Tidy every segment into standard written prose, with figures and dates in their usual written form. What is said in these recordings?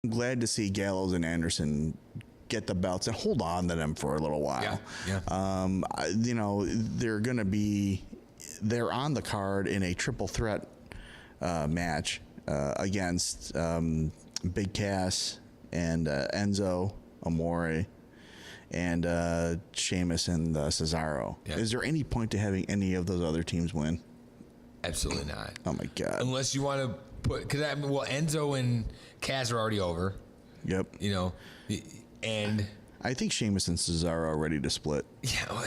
I'm glad to see Gallows and Anderson get the belts and hold on to them for a little while. They're on the card in a triple threat match against Big Cass and Enzo Amore and Sheamus and Cesaro. Yeah. Is there any point to having any of those other teams win? Absolutely not. Oh my God! Unless you want to put, because Enzo and Cass are already over. Yep. And I think Sheamus and Cesaro are ready to split. Yeah,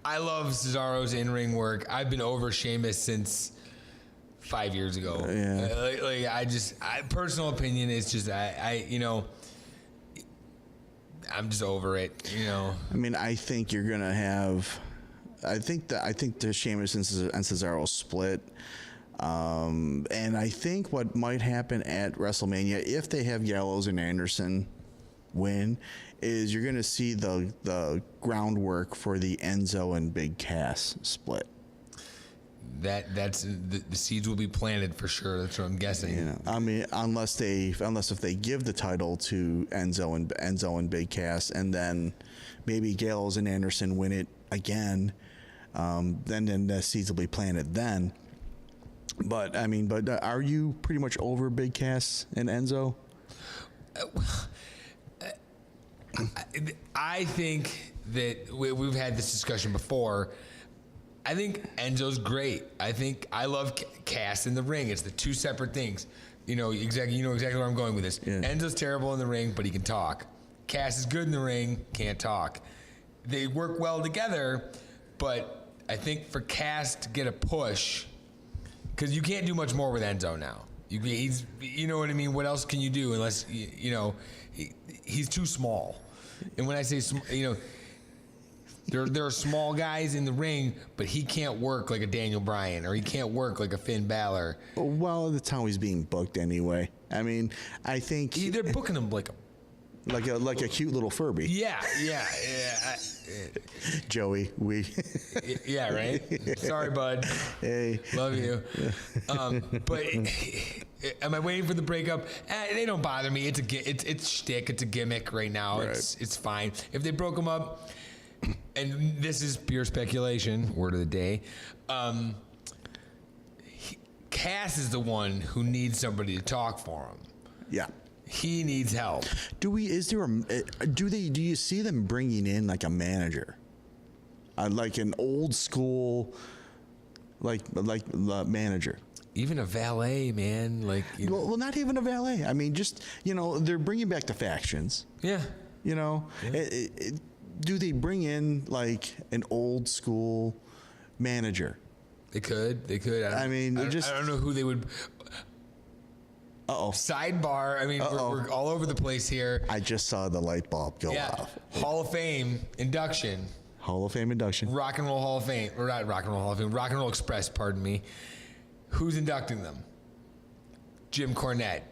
I love Cesaro's in-ring work. I've been over Sheamus since 5 years ago. Yeah. Personal opinion is just I'm just over it. I mean, I think you're gonna have. I think the Sheamus and Cesaro split. And I think what might happen at WrestleMania, if they have Gallows and Anderson win, is you're going to see the groundwork for the Enzo and Big Cass split. That's the seeds will be planted for sure. That's what I'm guessing. I mean, unless if they give the title to Enzo and Big Cass, and then maybe Gallows and Anderson win it again, then the seeds will be planted then. But are you pretty much over Big Cass and Enzo? I think that we've had this discussion before. I think Enzo's great. I love Cass in the ring. It's the two separate things. You know exactly where I'm going with this. Yeah. Enzo's terrible in the ring, but he can talk. Cass is good in the ring, can't talk. They work well together, but I think for Cass to get a push, because you can't do much more with Enzo now. He's, you know what I mean? What else can you do unless, he's too small. And when I say, there are small guys in the ring, but he can't work like a Daniel Bryan, or he can't work like a Finn Balor. Well, that's how he's being booked anyway. I mean, I think they're booking him like a cute little Furby. Yeah. Joey, yeah, right. Sorry, bud. Hey, love you. But am I waiting for the breakup? They don't bother me. It's shtick. It's a gimmick right now. Right. It's fine. If they broke them up, and this is pure speculation, word of the day. Cass is the one who needs somebody to talk for him. Yeah. He needs help. Do you see them bringing in like a manager, like an old school, like manager? Even a valet, man. Well, not even a valet. I mean, just they're bringing back the factions. Yeah. Do they bring in like an old school manager? They could. I don't know who they would. Sidebar. I mean, we're all over the place here. I just saw the light bulb go off. Hall of Fame induction. Rock and Roll Hall of Fame. Or not Rock and Roll Hall of Fame. Rock and Roll Express, pardon me. Who's inducting them? Jim Cornette.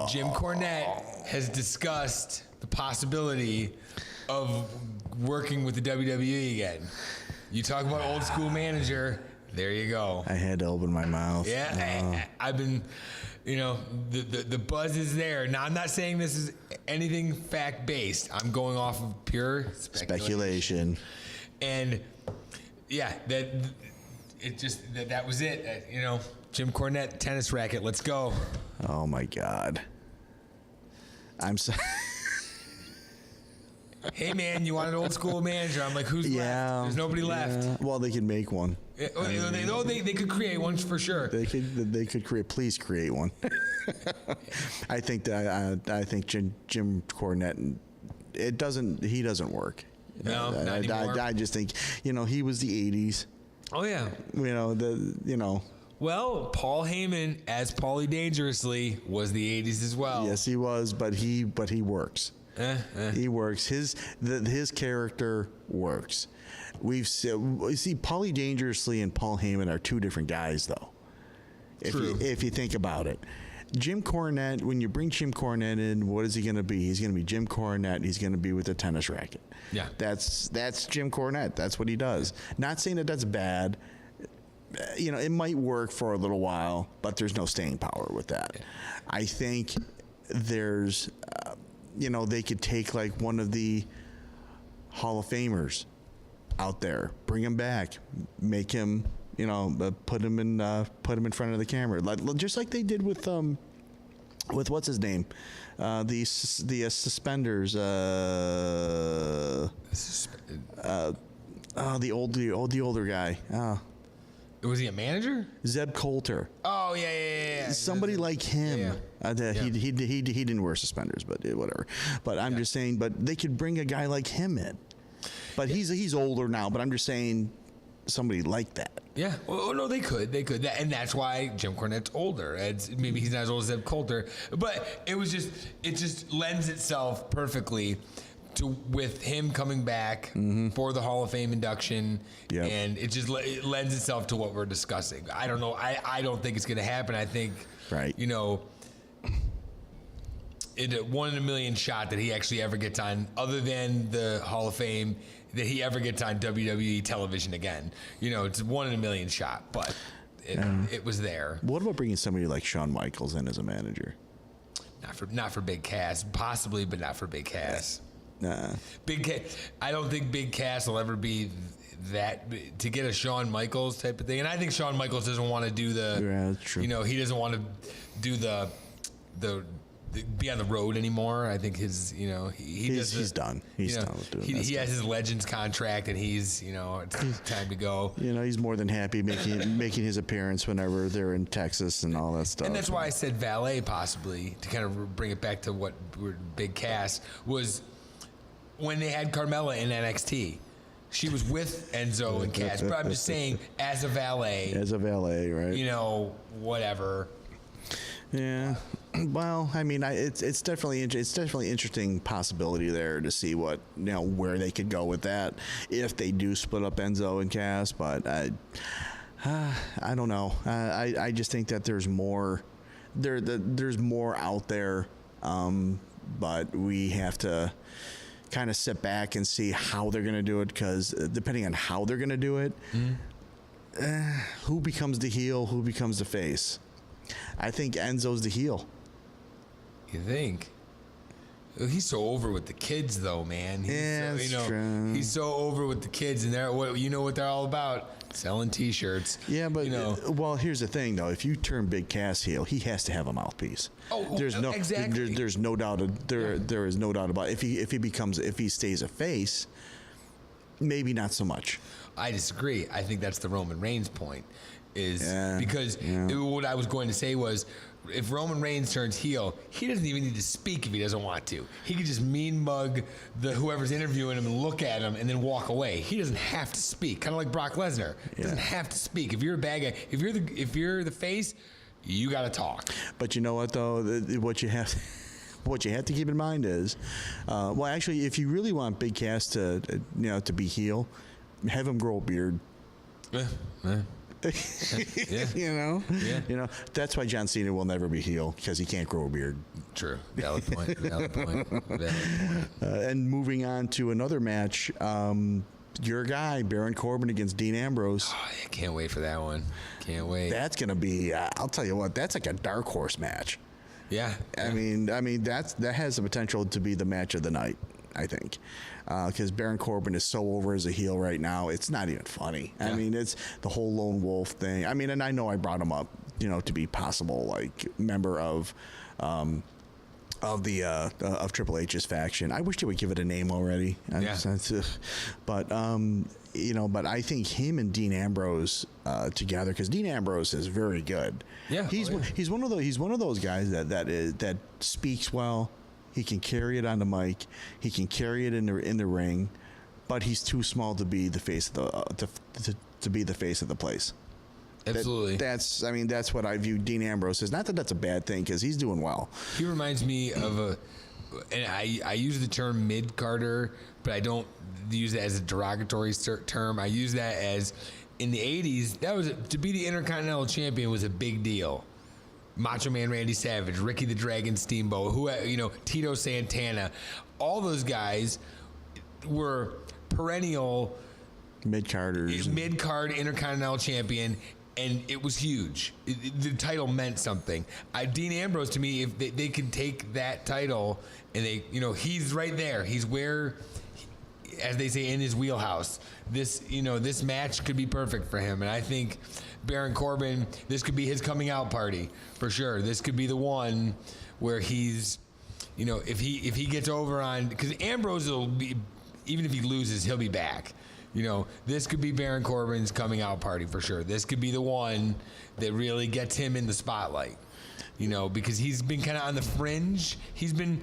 Jim Cornette has discussed the possibility of working with the WWE again. You talk about old school manager. There you go. I had to open my mouth. Yeah. I've been... the buzz is there. Now, I'm not saying this is anything fact-based. I'm going off of pure speculation. And, yeah, that was it. Jim Cornette, tennis racket, let's go. Oh, my God. I'm sorry. Hey, man, you want an old school manager? I'm like, who's left? There's nobody left. Well, they can make one. They could create one for sure. They could create. Please create one. I think Jim Cornette. He doesn't work. No, not anymore. I just think he was the '80s. Oh yeah. Well, Paul Heyman as Paulie Dangerously was the '80s as well. Yes, he was, but he works. He works. His character works. We see Paulie Dangerously and Paul Heyman are two different guys, though. If you think about it, Jim Cornette. When you bring Jim Cornette in, what is he going to be? He's going to be Jim Cornette. He's going to be with a tennis racket. Yeah, that's Jim Cornette. That's what he does. Not saying that that's bad. It might work for a little while, but there's no staying power with that. Yeah. I think there's, they could take like one of the Hall of Famers out there, bring him back, make him, put him in front of the camera, just like they did with what's his name, the suspenders, the older guy. Was he a manager? Zeb Coulter. Oh yeah. Somebody like him. Yeah. He didn't wear suspenders, but whatever. But I'm just saying. But they could bring a guy like him in. But he's older now. But I'm just saying, somebody like that. Yeah. Well, no, they could, and that's why Jim Cornette's older. Maybe he's not as old as Zeb Coulter, but it just lends itself perfectly to with him coming back for the Hall of Fame induction, and it just it lends itself to what we're discussing. I don't know. I don't think it's going to happen. I think, it a 1 in a million shot that he actually ever gets on, other than the Hall of Fame, that he ever gets on WWE television again. It's a 1 in a million shot, but it was there. What about bringing somebody like Shawn Michaels in as a manager? Not for Big Cass, possibly, but not for Big Cass. Nah. I don't think Big Cass will ever be that to get a Shawn Michaels type of thing. And I think Shawn Michaels doesn't want to do that's true. He doesn't want to do the be on the road anymore. I think his, he's done. He's done with doing that. He has his Legends contract, and he's, it's time to go. He's more than happy making his appearance whenever they're in Texas and all that stuff. And that's why I said valet, possibly, to kind of bring it back to what Big Cass was when they had Carmella in NXT. She was with Enzo and Cass, but I'm just saying, as a valet. As a valet, right? Whatever. Yeah. Well, I mean, it's definitely interesting possibility there to see what where they could go with that if they do split up Enzo and Cass. But I don't know. I just think that there's more. There's more out there, but we have to kind of sit back and see how they're going to do it, because depending on how they're going to do it, who becomes the heel, who becomes the face. I think Enzo's the heel. You think? He's so over with the kids, though, man. True. He's so over with the kids, and what they're all about? Selling T-shirts. Yeah, but well, here's the thing, though. If you turn Big Cass heel, he has to have a mouthpiece. Exactly. There's no doubt. There is no doubt about it. If he stays a face, maybe not so much. I disagree. I think that's the Roman Reigns point. What I was going to say was, if Roman Reigns turns heel, he doesn't even need to speak if he doesn't want to. He could just mean mug whoever's interviewing him and look at him and then walk away. He doesn't have to speak. Kind of like Brock Lesnar. He doesn't have to speak. If you're a bad guy, if you're the face, you got to talk. But you know what, though? What you have to keep in mind is, actually, if you really want Big Cass to be heel, have him grow a beard. That's why John Cena will never be heel, because he can't grow a beard. True. Valid point. And moving on to another match, your guy Baron Corbin against Dean Ambrose. Oh, I can't wait for that one. Can't wait. That's gonna be. I'll tell you what. That's like a dark horse match. Yeah. I mean that has the potential to be the match of the night, I think, because Baron Corbin is so over as a heel right now. It's not even funny. Yeah. I mean, it's the whole lone wolf thing. I mean, and I know I brought him up, to be possible like member of Triple H's faction. I wish they would give it a name already. But but I think him and Dean Ambrose together, because Dean Ambrose is very good. Yeah, he's one of those guys that speaks well. He can carry it on the mic. He can carry it in the ring, but he's too small to be the face of to be the face of the place. Absolutely. That's what I view Dean Ambrose as. Not that that's a bad thing, because he's doing well. He reminds me of and I use the term mid-carder, but I don't use that as a derogatory term. I use that as, in the 80s, to be the Intercontinental Champion was a big deal. Macho Man Randy Savage, Ricky the Dragon Steamboat, Tito Santana, all those guys were perennial mid-card Intercontinental Champion, and it was huge. The title meant something. Dean Ambrose, to me, if they can take that title and they, he's right there. He's where, as they say, in his wheelhouse. This match could be perfect for him, and I think Baron Corbin, this could be his coming out party for sure. This could be the one where he's, if he gets over on, because Ambrose will be, even if he loses, he'll be back. This could be Baron Corbin's coming out party for sure. This could be the one that really gets him in the spotlight. Because he's been kind of on the fringe. He won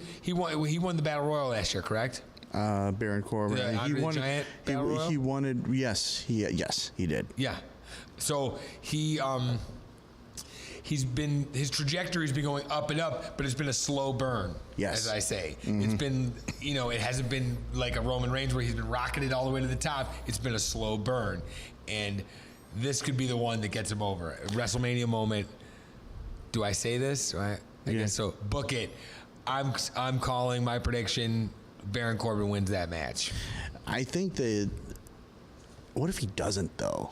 the Battle Royal last year, correct? Baron Corbin. He won. He wanted. Yes, he did. Yeah. So his trajectory's been going up and up, but it's been a slow burn. Yes. As I say. It's been, it hasn't been like a Roman Reigns where he's been rocketed all the way to the top. It's been a slow burn. And this could be the one that gets him over. A WrestleMania moment. Do I say this? I guess so. Book it. I'm calling my prediction. Baron Corbin wins that match. I think that. What if he doesn't though?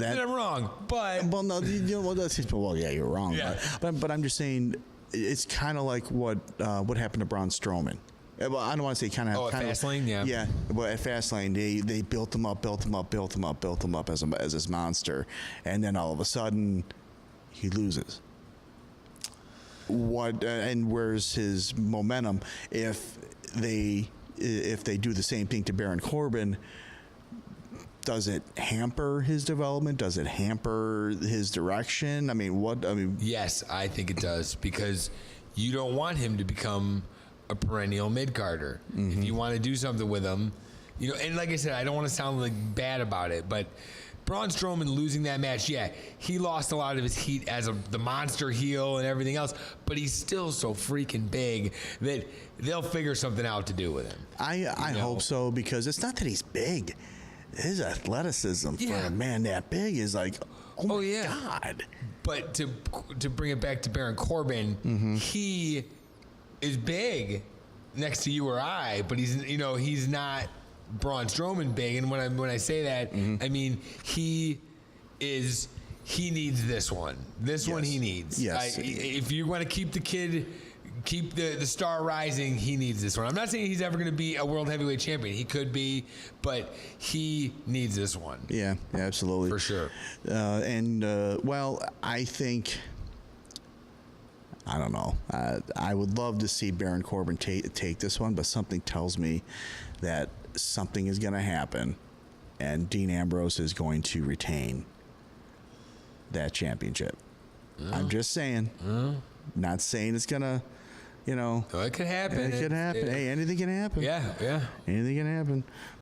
I'm wrong, but no, yeah, you're wrong. Yeah. But I'm just saying, it's kind of like what happened to Braun Strowman. Well, I don't want to say kind of. Oh, at Fastlane, yeah. Yeah, but at Fastlane, they built him up as this monster, and then all of a sudden, he loses. And where's his momentum? If they do the same thing to Baron Corbin, does it hamper his development? Does it hamper his direction? Yes, I think it does, because you don't want him to become a perennial mid-carder. If you want to do something with him, and like I said, I don't want to sound like bad about it, but Braun Strowman losing that match, he lost a lot of his heat as the monster heel and everything else, but he's still so freaking big that they'll figure something out to do with him. I hope so, because it's not that he's big. His athleticism for a man that big is like, oh my God. But to bring it back to Baron Corbin, he is big next to you or I, but he's not Braun Strowman big. And when I say that, I mean he needs this one. This one he needs. Yes. If you want to keep the star rising, he needs this one. I'm not saying he's ever going to be a world heavyweight champion. He could be, but he needs this one. Yeah, absolutely. For sure. I think, I don't know. I would love to see Baron Corbin take this one, but something tells me that something is going to happen, and Dean Ambrose is going to retain that championship. I'm just saying. Not saying it's going to, it could happen. It could happen. Hey, anything can happen. Yeah. Anything can happen.